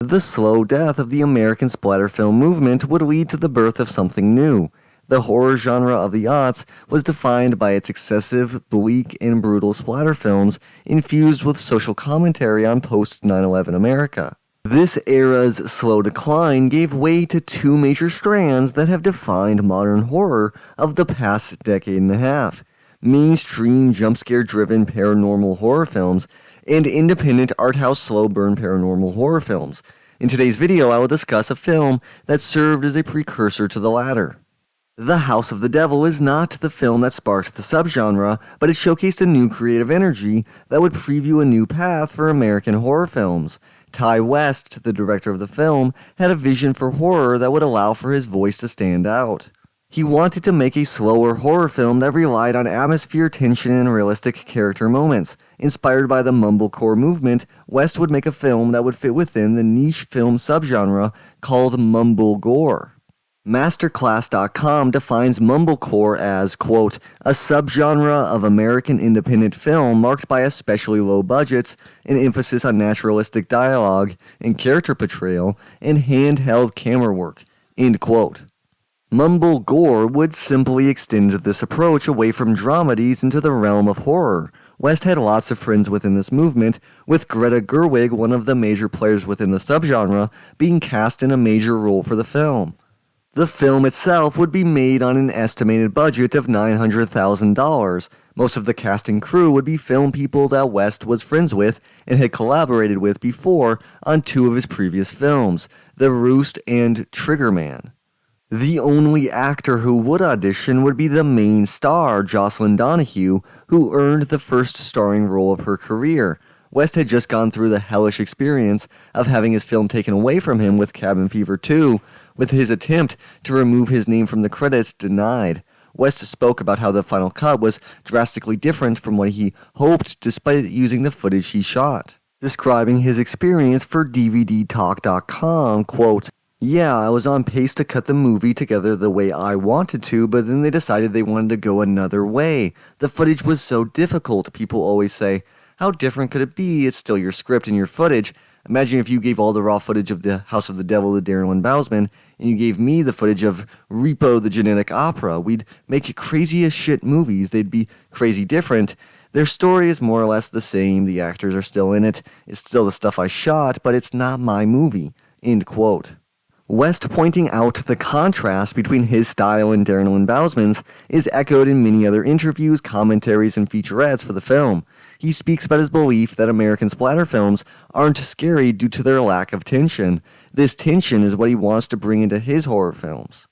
The slow death of the American splatter film movement would lead to the birth of something new. The horror genre of the aughts was defined by its excessive, bleak, and brutal splatter films infused with social commentary on post-9/11 America. This era's slow decline gave way to two major strands that have defined modern horror of the past decade and a half: mainstream jump-scare-driven paranormal horror films and independent art-house slow-burn paranormal horror films. In today's video, I will discuss a film that served as a precursor to the latter. The House of the Devil is not the film that sparked the subgenre, but it showcased a new creative energy that would preview a new path for American horror films. Ti West, the director of the film, had a vision for horror that would allow for his voice to stand out. He wanted to make a slower horror film that relied on atmosphere, tension, and realistic character moments. Inspired by the mumblecore movement, West would make a film that would fit within the niche film subgenre called mumblegore. Masterclass.com defines mumblecore as, quote, a subgenre of American independent film marked by especially low budgets, an emphasis on naturalistic dialogue and character portrayal, and handheld camera work, end quote. Mumblegore would simply extend this approach away from dramedies into the realm of horror. West had lots of friends within this movement, with Greta Gerwig, one of the major players within the subgenre, being cast in a major role for the film. The film itself would be made on an estimated budget of $900,000. Most of the cast and crew would be film people that West was friends with and had collaborated with before on two of his previous films, The Roost and Triggerman. The only actor who would audition would be the main star, Jocelyn Donahue, who earned the first starring role of her career. West had just gone through the hellish experience of having his film taken away from him with Cabin Fever 2, with his attempt to remove his name from the credits denied. West spoke about how the final cut was drastically different from what he hoped despite using the footage he shot. Describing his experience for DVDtalk.com, quote, yeah, I was on pace to cut the movie together the way I wanted to, but then they decided they wanted to go another way. The footage was so difficult. People always say, how different could it be? It's still your script and your footage. Imagine if you gave all the raw footage of The House of the Devil to Darren Lynn Bousman, and you gave me the footage of Repo the Genetic Opera. We'd make crazy as shit movies. They'd be crazy different. Their story is more or less the same. The actors are still in it. It's still the stuff I shot, but it's not my movie. End quote. West pointing out the contrast between his style and Darren Lynn Bousman's is echoed in many other interviews, commentaries, and featurettes for the film. He speaks about his belief that American splatter films aren't scary due to their lack of tension. This tension is what he wants to bring into his horror films.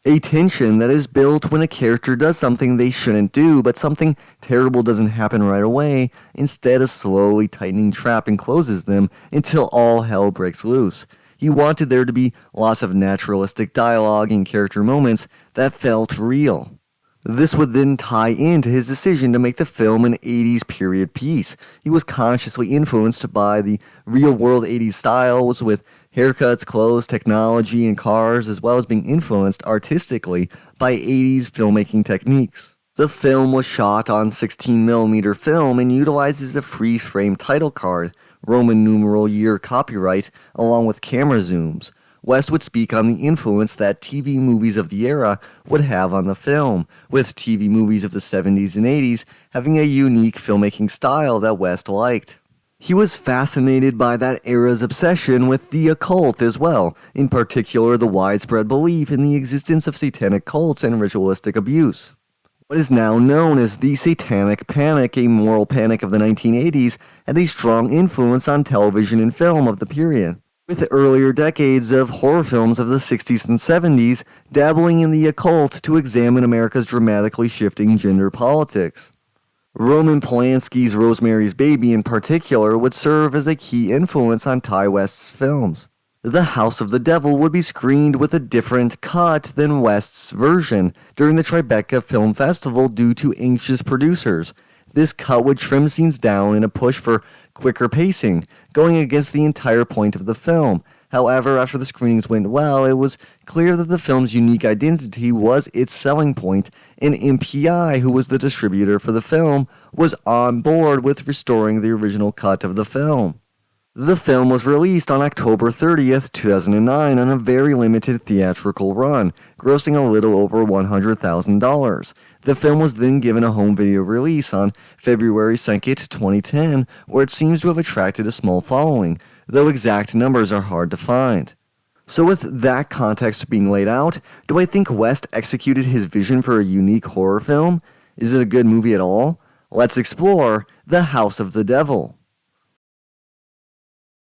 A tension that is built when a character does something they shouldn't do, but something terrible doesn't happen right away. Instead, a slowly tightening trap encloses them until all hell breaks loose. He wanted there to be lots of naturalistic dialogue and character moments that felt real. This would then tie into his decision to make the film an 80s period piece. He was consciously influenced by the real-world 80s styles with haircuts, clothes, technology, and cars, as well as being influenced artistically by 80s filmmaking techniques. The film was shot on 16mm film and utilizes a freeze-frame title card, Roman numeral year copyright, along with camera zooms. West would speak on the influence that TV movies of the era would have on the film, with TV movies of the 70s and 80s having a unique filmmaking style that West liked. He was fascinated by that era's obsession with the occult as well, in particular the widespread belief in the existence of satanic cults and ritualistic abuse. What is now known as the Satanic Panic, a moral panic of the 1980s, had a strong influence on television and film of the period, with earlier decades of horror films of the 60s and 70s dabbling in the occult to examine America's dramatically shifting gender politics. Roman Polanski's Rosemary's Baby in particular would serve as a key influence on Ti West's films. The House of the Devil would be screened with a different cut than West's version during the Tribeca Film Festival due to anxious producers. This cut would trim scenes down in a push for quicker pacing, going against the entire point of the film. However, after the screenings went well, it was clear that the film's unique identity was its selling point, and MPI, who was the distributor for the film, was on board with restoring the original cut of the film. The film was released on October 30th, 2009 on a very limited theatrical run, grossing a little over $100,000. The film was then given a home video release on February 2nd, 2010, where it seems to have attracted a small following, though exact numbers are hard to find. So with that context being laid out, do I think West executed his vision for a unique horror film? Is it a good movie at all? Let's explore The House of the Devil.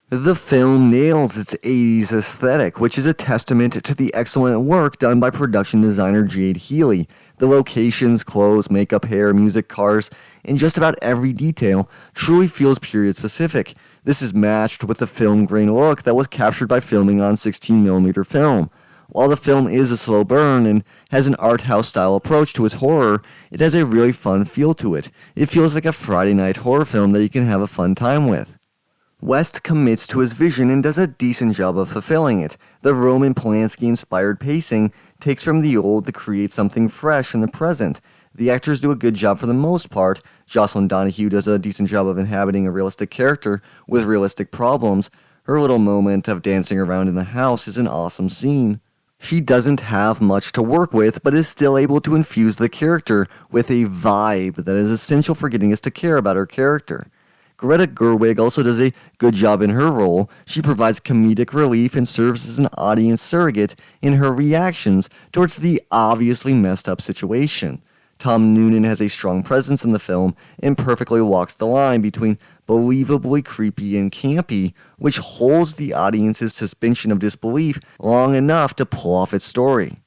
The film nails its 80s aesthetic, which is a testament to the excellent work done by production designer Jade Healy. The locations, clothes, makeup, hair, music, cars, and just about every detail truly feels period specific. This is matched with the film grain look that was captured by filming on 16mm film. While the film is a slow burn and has an art house style approach to its horror, it has a really fun feel to it. It feels like a Friday night horror film that you can have a fun time with. West commits to his vision and does a decent job of fulfilling it. The Roman Polanski-inspired pacing takes from the old to create something fresh in the present. The actors do a good job for the most part. Jocelyn Donahue does a decent job of inhabiting a realistic character with realistic problems. Her little moment of dancing around in the house is an awesome scene. She doesn't have much to work with, but is still able to infuse the character with a vibe that is essential for getting us to care about her character. Greta Gerwig also does a good job in her role. She provides comedic relief and serves as an audience surrogate in her reactions towards the obviously messed up situation. Tom Noonan has a strong presence in the film and perfectly walks the line between believably creepy and campy, which holds the audience's suspension of disbelief long enough to pull off its story.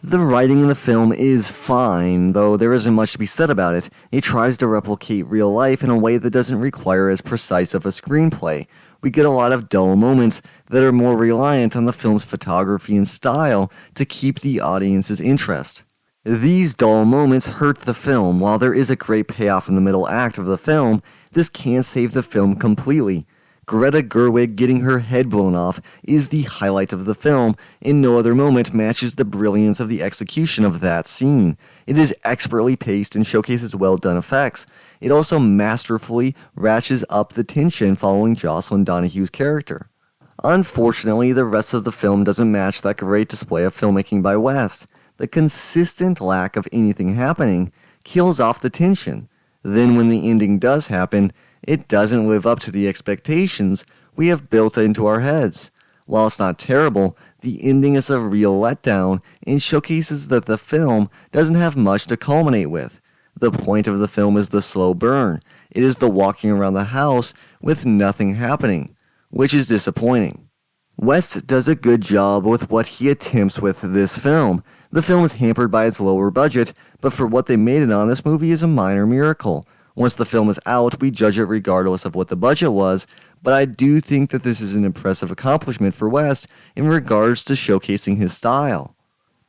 The writing in the film is fine, though there isn't much to be said about it. It tries to replicate real life in a way that doesn't require as precise of a screenplay. We get a lot of dull moments that are more reliant on the film's photography and style to keep the audience's interest. These dull moments hurt the film. While there is a great payoff in the middle act of the film, this can't save the film completely. Greta Gerwig getting her head blown off is the highlight of the film, and no other moment matches the brilliance of the execution of that scene. It is expertly paced and showcases well-done effects. It also masterfully ratchets up the tension following Jocelyn Donahue's character. Unfortunately, the rest of the film doesn't match that great display of filmmaking by West. The consistent lack of anything happening kills off the tension. Then when the ending does happen, it doesn't live up to the expectations we have built into our heads. While it's not terrible, the ending is a real letdown and showcases that the film doesn't have much to culminate with. The point of the film is the slow burn. It is the walking around the house with nothing happening, which is disappointing. West does a good job with what he attempts with this film. The film is hampered by its lower budget, but for what they made it on, this movie is a minor miracle. Once the film is out, we judge it regardless of what the budget was, but I do think that this is an impressive accomplishment for West in regards to showcasing his style.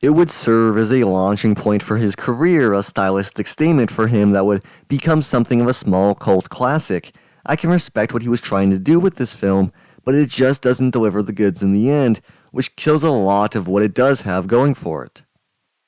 It would serve as a launching point for his career, a stylistic statement for him that would become something of a small cult classic. I can respect what he was trying to do with this film, but it just doesn't deliver the goods in the end, which kills a lot of what it does have going for it.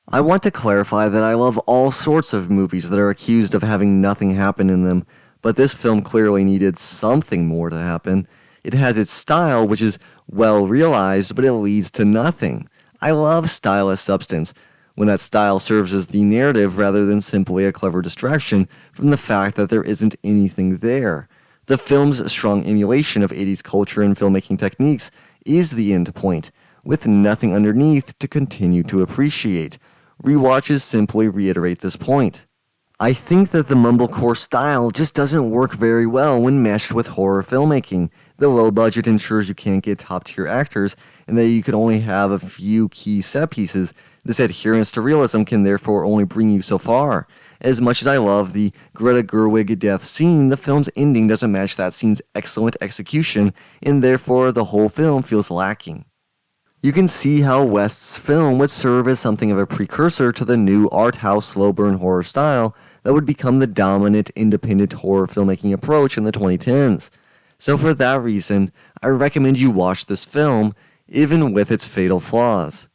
I want to clarify that I love all sorts of movies that are accused of having nothing happen in them, but this film clearly needed something more to happen. It has its style, which is well realized, but it leads to nothing. I love style as substance, when that style serves as the narrative rather than simply a clever distraction from the fact that there isn't anything there. The film's strong emulation of 80s culture and filmmaking techniques is the end point, with nothing underneath to continue to appreciate. Rewatches simply reiterate this point. I think that the mumblecore style just doesn't work very well when meshed with horror filmmaking. The low budget ensures you can't get top-tier actors, and that you can only have a few key set pieces. This adherence to realism can therefore only bring you so far. As much as I love the Greta Gerwig death scene, the film's ending doesn't match that scene's excellent execution, and therefore the whole film feels lacking. You can see how West's film would serve as something of a precursor to the new art house slow burn horror style that would become the dominant independent horror filmmaking approach in the 2010s. So for that reason, I recommend you watch this film, even with its fatal flaws.